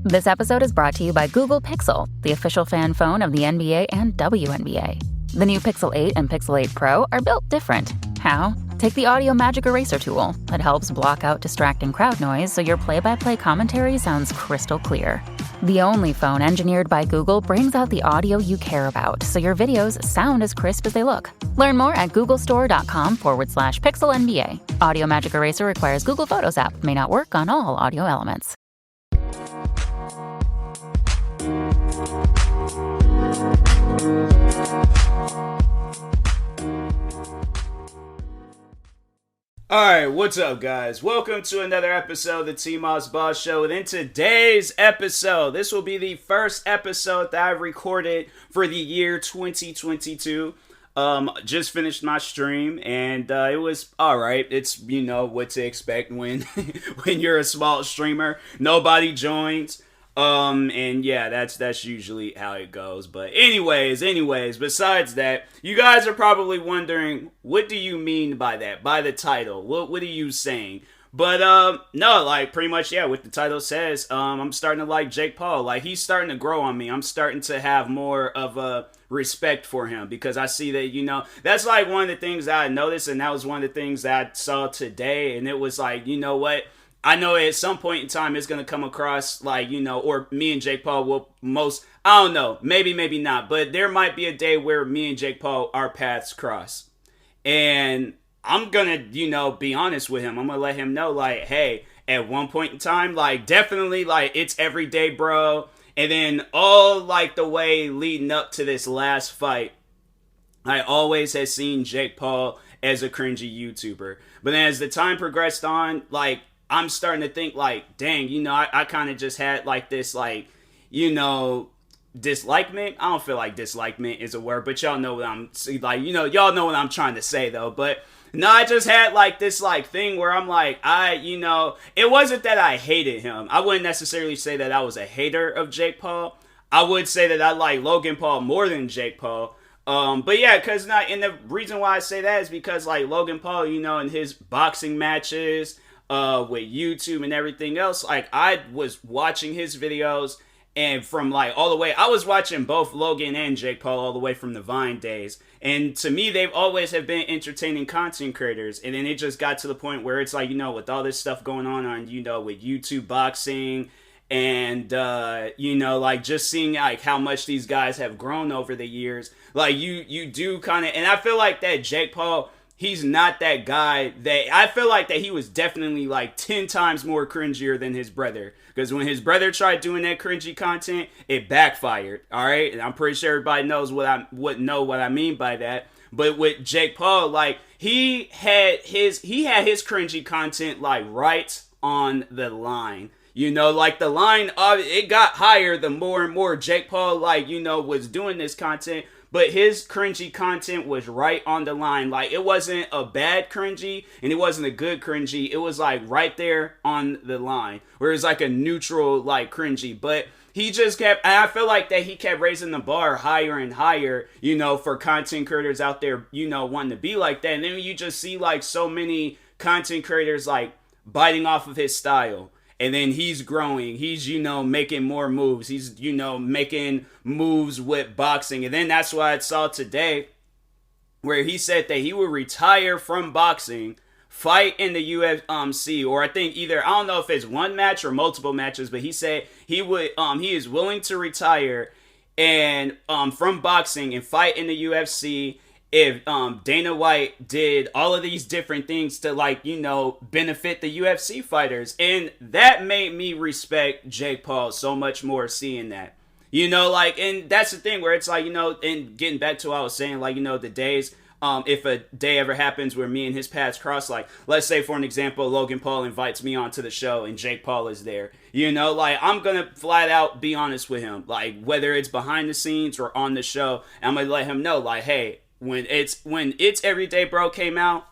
This episode is brought to you by Google Pixel, the official fan phone of the NBA and WNBA. The new Pixel 8 and Pixel 8 Pro are built different. How? Take the Audio Magic Eraser tool. It helps block out distracting crowd noise so your play-by-play commentary sounds crystal clear. The only phone engineered by Google brings out the audio you care about so your videos sound as crisp as they look. Learn more at googlestore.com/pixelnba. Audio Magic Eraser requires Google Photos app. May not work on all audio elements. Alright, what's up guys? Welcome to another episode of the TMossBoss Show. And in today's episode, this will be the first episode that I've recorded for the year 2022. Just finished my stream and it was alright. It's, you know, what to expect when when you're a small streamer. Nobody joins. And yeah, that's usually how it goes. But anyways, besides that, you guys are probably wondering, what do you mean by that? By the title? What are you saying? But, no, like, pretty much, yeah, what the title says, I'm starting to like Jake Paul. Like, he's starting to grow on me. I'm starting to have more of a respect for him because I see that, you know, that's like one of the things that I noticed, and that was one of the things that I saw today, and it was like, you know what? I know at some point in time it's going to come across like, you know, or me and Jake Paul will I don't know, maybe not, but there might be a day where me and Jake Paul, our paths cross. And I'm going to, you know, be honest with him. I'm going to let him know, like, hey, at one point in time, like, definitely, like, it's every day, bro. And then all, like, the way leading up to this last fight, I always have seen Jake Paul as a cringy YouTuber. But then as the time progressed on, like, I'm starting to think like, dang, you know, I kind of just had like this, like, you know, dislikement. I don't feel like dislikement is a word, but y'all know what I'm like, you know, y'all know what I'm trying to say though. But no, I just had like this like thing where I'm like, you know, it wasn't that I hated him. I wouldn't necessarily say that I was a hater of Jake Paul. I would say that I like Logan Paul more than Jake Paul. But yeah, and the reason why I say that is because like Logan Paul, you know, in his boxing matches, with YouTube and everything else, like I was watching his videos and from like all the way, I was watching both Logan and Jake Paul all the way from the Vine days. And to me, they've always have been entertaining content creators. And then it just got to the point where it's like, you know, with all this stuff going on, you know, with YouTube boxing and, you know, like just seeing like how much these guys have grown over the years, like you do kind of, and I feel like that Jake Paul, he's not that guy that I feel like that he was definitely like 10 times more cringier than his brother. Because when his brother tried doing that cringy content, it backfired. All right. And I'm pretty sure everybody knows what I mean by that. But with Jake Paul, like he had his cringy content like right on the line. You know, like the line, it got higher the more and more Jake Paul, like, you know, was doing this content. But his cringy content was right on the line. Like, it wasn't a bad cringy, and it wasn't a good cringy. It was, like, right there on the line. Where it's, like, a neutral, like, cringy. But he just kept, and I feel like that he kept raising the bar higher and higher, you know, for content creators out there, you know, wanting to be like that. And then you just see, like, so many content creators, like, biting off of his style. And then he's growing. He's, you know, making more moves. He's, you know, making moves with boxing. And then that's why I saw today where he said that he would retire from boxing, fight in the UFC, or I think either, I don't know if it's one match or multiple matches, but he said he is willing to retire and from boxing and fight in the UFC if Dana White did all of these different things to, like, you know, benefit the UFC fighters. And that made me respect Jake Paul so much more seeing that. You know, like, and that's the thing where it's like, you know, and getting back to what I was saying, like, you know, the days, if a day ever happens where me and his paths cross, like, let's say for an example, Logan Paul invites me onto the show and Jake Paul is there. You know, like, I'm gonna flat out be honest with him. Like, whether it's behind the scenes or on the show, I'm gonna let him know, like, hey, when it's Everyday Bro came out,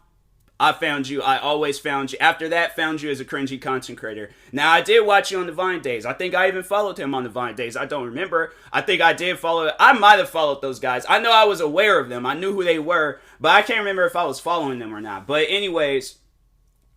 I found you. I always found you. After that, found you as a cringy content creator. Now, I did watch you on the Vine days. I think I even followed him on the Vine days. I don't remember. I think I did follow. I might have followed those guys. I know I was aware of them. I knew who they were, but I can't remember if I was following them or not. But anyways,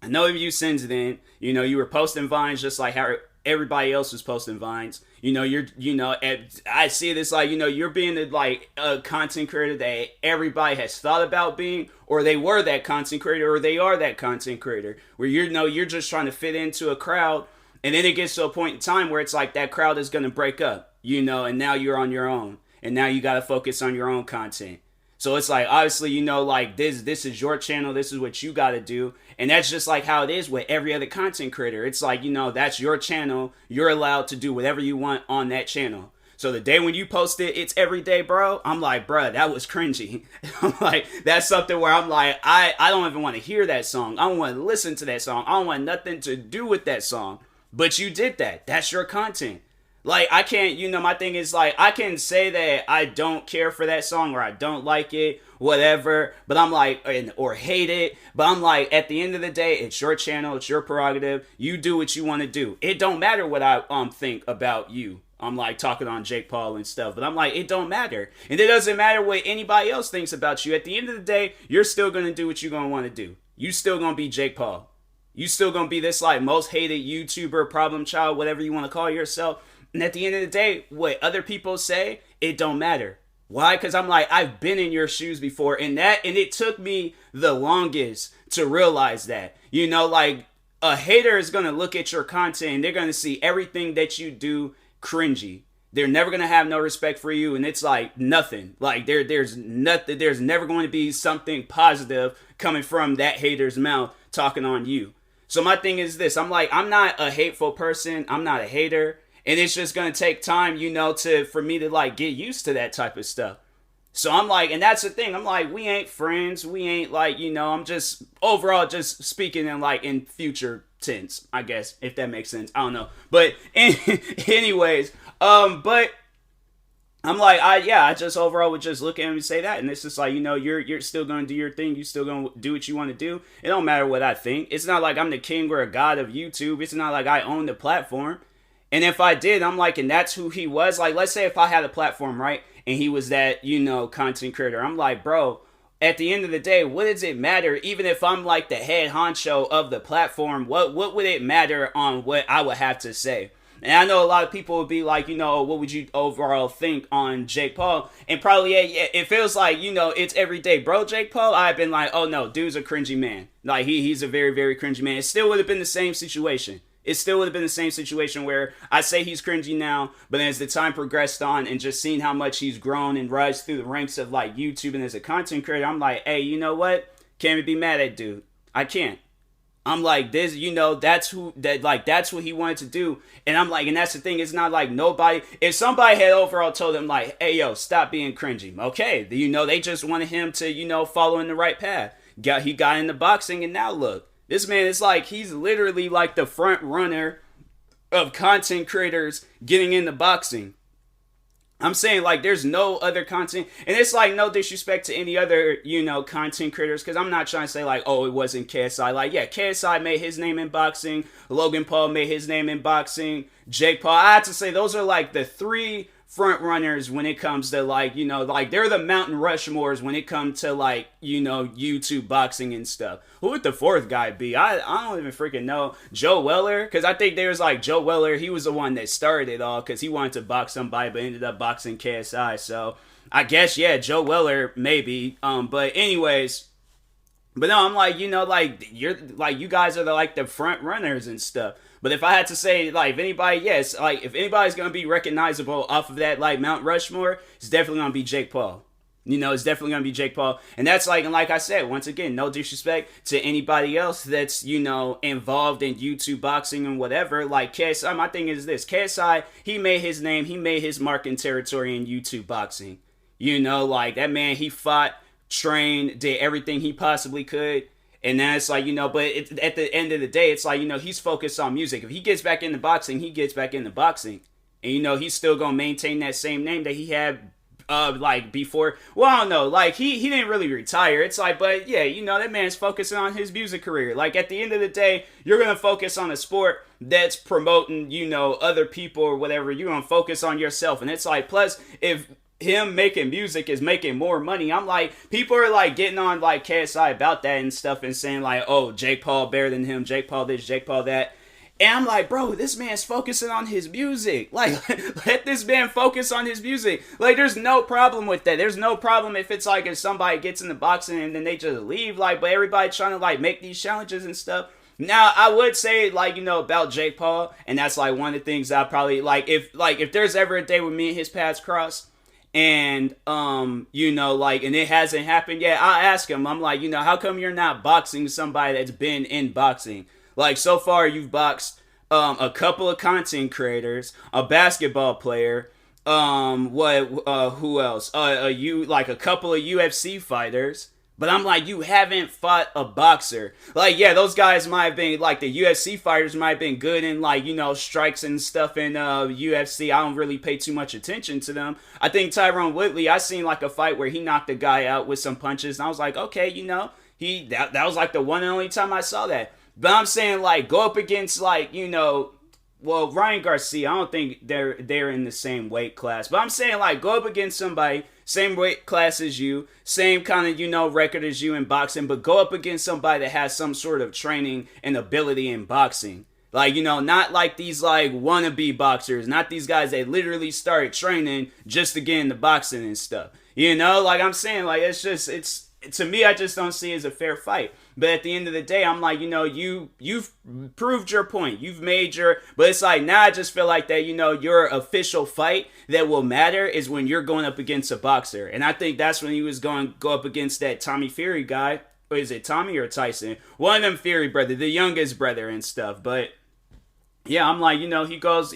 I know of you since then. You know, you were posting Vines just like how everybody else is posting Vines. I see this like, you're being like a content creator that everybody has thought about being, or they were that content creator, or they are that content creator, where you're just trying to fit into a crowd, and then it gets to a point in time where it's like that crowd is going to break up, and now you're on your own, and now you got to focus on your own content. So it's like, obviously, like this is your channel. This is what you got to do. And that's just like how it is with every other content creator. It's like, that's your channel. You're allowed to do whatever you want on that channel. So the day when you post it, it's every day, bro. I'm like, bro, that was cringy. I'm like, that's something where I'm like, I don't even want to hear that song. I don't want to listen to that song. I don't want nothing to do with that song. But you did that. That's your content. Like, I can't, my thing is, like, I can say that I don't care for that song, or I don't like it, whatever, but I'm like, or hate it, but I'm like, at the end of the day, it's your channel, it's your prerogative, you do what you want to do. It don't matter what I think about you. I'm like, talking on Jake Paul and stuff, but I'm like, it don't matter. And it doesn't matter what anybody else thinks about you. At the end of the day, you're still going to do what you're going to want to do. You still going to be Jake Paul. You still going to be this, like, most hated YouTuber, problem child, whatever you want to call yourself. And at the end of the day, what other people say, it don't matter. Why? Because I'm like, I've been in your shoes before, and it took me the longest to realize that. Like, a hater is going to look at your content and they're going to see everything that you do cringy. They're never going to have no respect for you, and it's like nothing. Like, there's nothing, there's never going to be something positive coming from that hater's mouth talking on you. So my thing is this, I'm like, I'm not a hateful person, I'm not a hater. And it's just going to take time, for me to, like, get used to that type of stuff. So I'm like, and that's the thing. I'm like, we ain't friends. We ain't, like, I'm just, overall, just speaking in future tense, I guess, if that makes sense. I don't know. But anyways, but I'm like, I just overall would just look at him and say that. And it's just like, you're still going to do your thing. You still going to do what you want to do. It don't matter what I think. It's not like I'm the king or a god of YouTube. It's not like I own the platform. And if I did, I'm like, and that's who he was. Like, let's say if I had a platform, right? And he was that, content creator. I'm like, bro, at the end of the day, what does it matter? Even if I'm like the head honcho of the platform, what would it matter on what I would have to say? And I know a lot of people would be like, what would you overall think on Jake Paul? And probably, it feels like, it's every day, bro, Jake Paul. I've been like, oh no, dude's a cringy man. Like, he's a very, very cringy man. It still would have been the same situation. It still would have been the same situation where I say he's cringy now, but as the time progressed on and just seeing how much he's grown and rise through the ranks of like YouTube and as a content creator, I'm like, hey, you know what? Can't even be mad at dude. I can't. I'm like, this, that's what he wanted to do. And I'm like, and that's the thing. It's not like nobody, if somebody had overall told him like, hey, yo, stop being cringy. Okay. They just wanted him to, follow in the right path. He got into boxing, and now look. This man is like, he's literally like the front runner of content creators getting into boxing. I'm saying, like, there's no other content, and it's like no disrespect to any other, content creators, because I'm not trying to say like, oh, it wasn't KSI. Like, yeah, KSI made his name in boxing, Logan Paul made his name in boxing, Jake Paul. I have to say those are like the three front runners when it comes to like, like they're the Mountain Rushmores when it comes to like, YouTube boxing and stuff. Who would the fourth guy be? I don't even freaking know. Joe Weller? Because I think there's like Joe Weller, he was the one that started it all because he wanted to box somebody but ended up boxing KSI. So I guess, yeah, Joe Weller maybe. But anyways, but no, I'm like, like you're like, you guys are the front runners and stuff. But if I had to say, like, if anybody, yes, like, if anybody's going to be recognizable off of that, like, Mount Rushmore, it's definitely going to be Jake Paul. It's definitely going to be Jake Paul. And that's like, and like I said, once again, no disrespect to anybody else that's, involved in YouTube boxing and whatever. Like, KSI, my thing is this. KSI, he made his name, he made his mark and territory in YouTube boxing. Like, that man, he fought, trained, did everything he possibly could. And then it's like, but at the end of the day, it's like, he's focused on music. If he gets back into boxing, he gets back into boxing. And, he's still going to maintain that same name that he had, before. Well, I don't know. Like, he didn't really retire. It's like, but yeah, that man's focusing on his music career. Like, at the end of the day, you're going to focus on a sport that's promoting, other people or whatever. You're going to focus on yourself. And it's like, plus, if him making music is making more money, I'm like, people are like getting on like KSI about that and stuff and saying like, oh, Jake Paul better than him, Jake Paul this, Jake Paul that. And I'm like, bro, this man's focusing on his music. Like, let this man focus on his music. Like, there's no problem with that. There's no problem if it's like if somebody gets in the boxing and then they just leave. Like, but everybody trying to like make these challenges and stuff. Now, I would say, like, you know, about Jake Paul, and that's like one of the things I probably if there's ever a day where me and his paths cross, and you know, like, and it hasn't happened yet, I'll ask him. I'm like, you know, how come you're not boxing somebody that's been in boxing? Like, so far you've boxed a couple of content creators, a basketball player, who else? A couple of UFC fighters. But I'm like, you haven't fought a boxer. Like, yeah, those guys might have been, like, the UFC fighters might have been good in, like, you know, strikes and stuff in UFC. I don't really pay too much attention to them. I think Tyron Woodley, I seen, like, a fight where he knocked a guy out with some punches. And I was like, okay, you know, that was, like, the one and only time I saw that. But I'm saying, like, go up against, like, you know, well, Ryan Garcia, I don't think they're in the same weight class. But I'm saying, like, go up against somebody, same weight class as you, same kind of, you know, record as you in boxing, but go up against somebody that has some sort of training and ability in boxing. Like, you know, not like these, like, wannabe boxers, not these guys that literally started training just to get into boxing and stuff. You know, like, I'm saying, like, to me, I just don't see it as a fair fight. But at the end of the day, I'm like, you know, you've proved your point. You've made but it's like, now I just feel like that, you know, your official fight that will matter is when you're going up against a boxer. And I think that's when he was going to go up against that Tommy Fury guy. Or is it Tommy or Tyson? One of them Fury brother, the youngest brother and stuff. But yeah, I'm like, you know, he goes,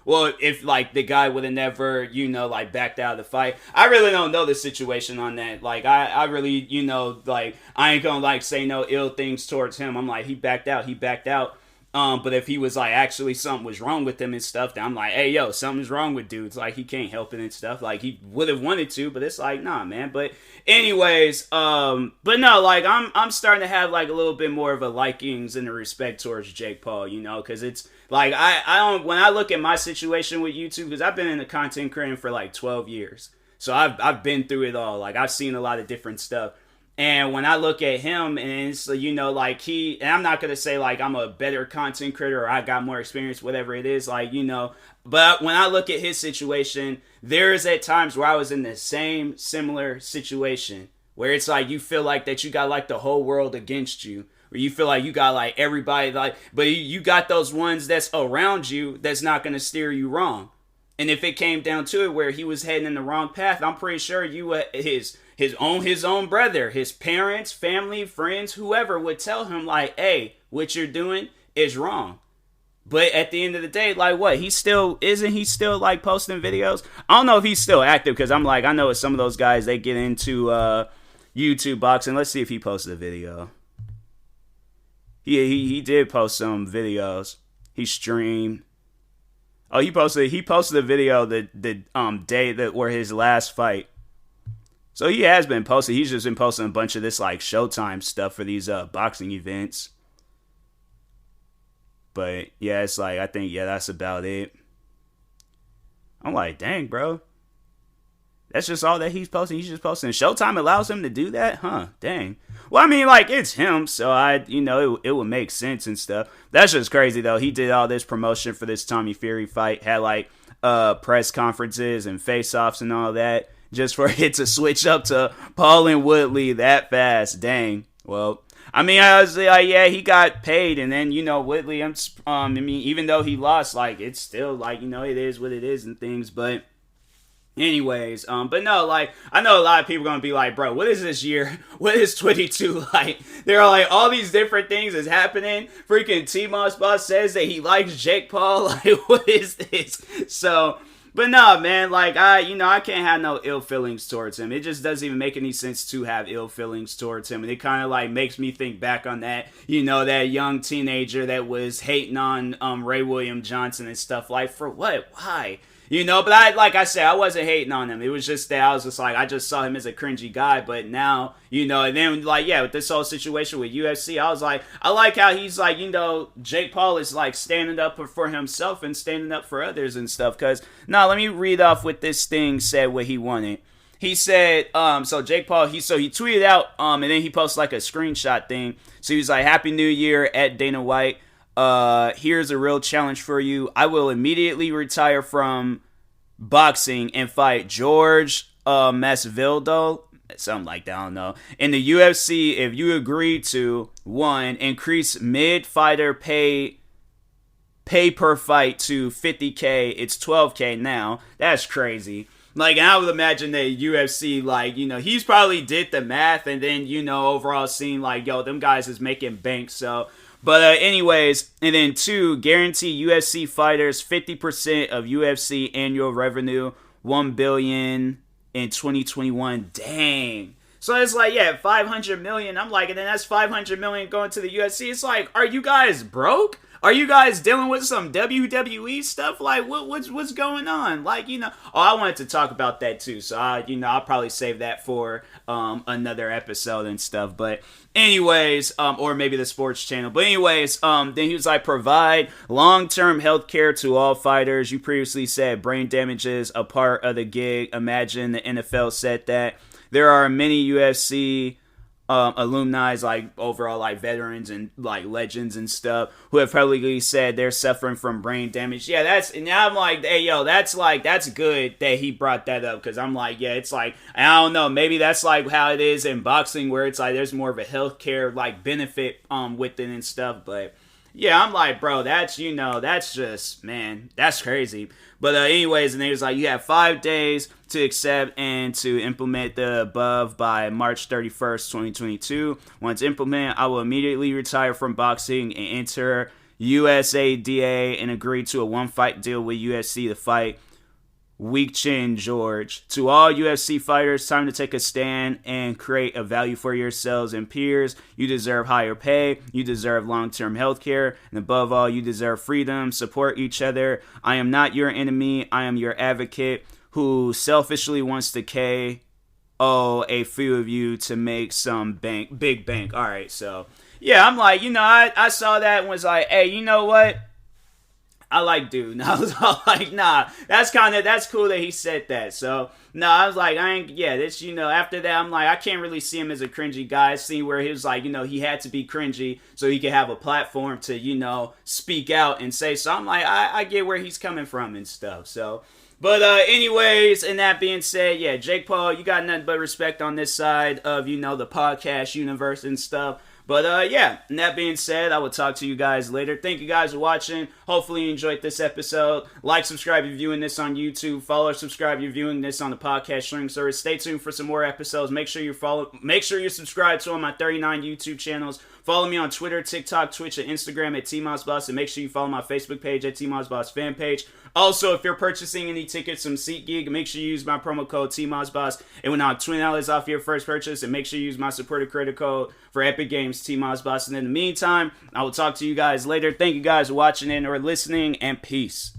well, if, like, the guy would have never, you know, like, backed out of the fight. I really don't know the situation on that. Like, I really, you know, like, I ain't gonna, like, say no ill things towards him. I'm like, he backed out. But if he was, like, actually something was wrong with him and stuff, then I'm like, hey, yo, something's wrong with dudes. Like, he can't help it and stuff. Like, he would have wanted to, but it's like, nah, man. But anyways, but no, like, I'm starting to have, like, a little bit more of a likings and a respect towards Jake Paul, you know, because it's, like, I don't, when I look at my situation with YouTube, because I've been in the content creating for, like, 12 years. So I've been through it all. Like, I've seen a lot of different stuff. And when I look at him, and it's, you know, like, and I'm not going to say, like, I'm a better content creator or I got more experience, whatever it is, like, you know. But when I look at his situation, there's at times where I was in the same similar situation where it's like you feel like that you got, like, the whole world against you. Or you feel like you got, like, everybody, like, but you got those ones that's around you that's not going to steer you wrong. And if it came down to it where he was heading in the wrong path, I'm pretty sure his own brother, his parents, family, friends, whoever would tell him, like, hey, what you're doing is wrong. But at the end of the day, like, what? Isn't he still, like, posting videos? I don't know if he's still active, because I'm like, I know some of those guys, they get into YouTube boxing. Let's see if he posted a video. He did post some videos. He streamed. Oh, he posted a video the day that were his last fight. So he has been posting. He's just been posting a bunch of this, like, Showtime stuff for these boxing events. But yeah, it's like, I think, yeah, that's about it. I'm like, dang, bro. That's just all that he's posting. He's just posting. Showtime allows him to do that? Huh, dang. Well, I mean, like, it's him, so it would make sense and stuff. That's just crazy, though. He did all this promotion for this Tommy Fury fight, had, like, press conferences and face-offs and all that, just for it to switch up to Paul and Woodley that fast. Dang. Well, I mean, I was like, yeah, he got paid, and then, you know, Woodley, I mean, even though he lost, like, it's still, like, you know, it is what it is and things, but anyways, but no, like, I know a lot of people are gonna be like, bro, what is this year? What is 22 like? There are, like, all these different things is happening. Freaking TMossBoss says that he likes Jake Paul. Like, what is this? So, but no, man, like, I can't have no ill feelings towards him. It just doesn't even make any sense to have ill feelings towards him. And it kind of, like, makes me think back on that, you know, that young teenager that was hating on Ray William Johnson and stuff. Like, for what? Why? You know, but like I said, I wasn't hating on him. It was just that I was just like, I just saw him as a cringy guy. But now, you know, and then, like, yeah, with this whole situation with UFC, I was like, I like how he's like, you know, Jake Paul is, like, standing up for himself and standing up for others and stuff. Because, no, let me read off what this thing said, what he wanted. He said, so Jake Paul, he tweeted out, and then he posted, like, a screenshot thing. So he was like, Happy New Year at Dana White. Here's a real challenge for you. I will immediately retire from boxing and fight George Masvidal, something like that, I don't know, in the UFC if you agree to, 1, increase mid-fighter pay per fight to $50K. It's $12K now. That's crazy. Like, I would imagine that UFC, like, he's probably did the math and then, overall seen like, yo, them guys is making bank. So, but anyways, and then 2, guarantee UFC fighters 50% of UFC annual revenue, $1 billion in 2021. Dang. So it's like, yeah, 500 million. I'm like, and then that's 500 million going to the UFC. It's like, are you guys broke? Are you guys dealing with some WWE stuff? Like, what's going on? Like, I wanted to talk about that too. So, I'll probably save that for another episode and stuff. But anyways, or maybe the sports channel. But anyways, then he was like, provide long-term health care to all fighters. You previously said brain damage is a part of the gig. Imagine the NFL said that. There are many UFC alumni, like overall like veterans and like legends and stuff, who have publicly said they're suffering from brain damage. Yeah, and now I'm like, hey, yo, that's good that he brought that up, because I'm like, yeah, it's like, I don't know, maybe that's like how it is in boxing, where it's like there's more of a healthcare like benefit with it and stuff. But yeah, I'm like, bro, that's that's just, man, that's crazy. But anyways, and he was like, you have 5 days to accept and to implement the above by March 31st, 2022. Once implemented, I will immediately retire from boxing and enter USADA and agree to a one-fight deal with UFC to fight Weak Chin George. To all UFC fighters, time to take a stand and create a value for yourselves and peers. You deserve higher pay. You deserve long-term health care. And above all, you deserve freedom. Support each other. I am not your enemy. I am your advocate who selfishly wants to KO a few of you to make some big bank. All right, so yeah, I'm like, I saw that and was like, hey, you know what? I like dude. And I was all like, nah, that's cool that he said that. So, no, I was like, after that, I'm like, I can't really see him as a cringy guy. See where he was like, he had to be cringy so he could have a platform to, speak out and say. So I'm like, I get where he's coming from and stuff. So, but anyways, and that being said, yeah, Jake Paul, you got nothing but respect on this side of, the podcast universe and stuff. But yeah, and that being said, I will talk to you guys later. Thank you guys for watching. Hopefully you enjoyed this episode. Like, subscribe if you're viewing this on YouTube. Follow or subscribe if you're viewing this on the podcast streaming service. Stay tuned for some more episodes. Make sure you subscribe to all my 39 YouTube channels. Follow me on Twitter, TikTok, Twitch, and Instagram at TMossBoss. And make sure you follow my Facebook page at TMossBoss fan page. Also, if you're purchasing any tickets from SeatGeek, make sure you use my promo code TMossBoss. It will knock $20 off your first purchase. And make sure you use my supporter credit code for Epic Games, TMossBoss. And in the meantime, I will talk to you guys later. Thank you guys for watching and or listening, and peace.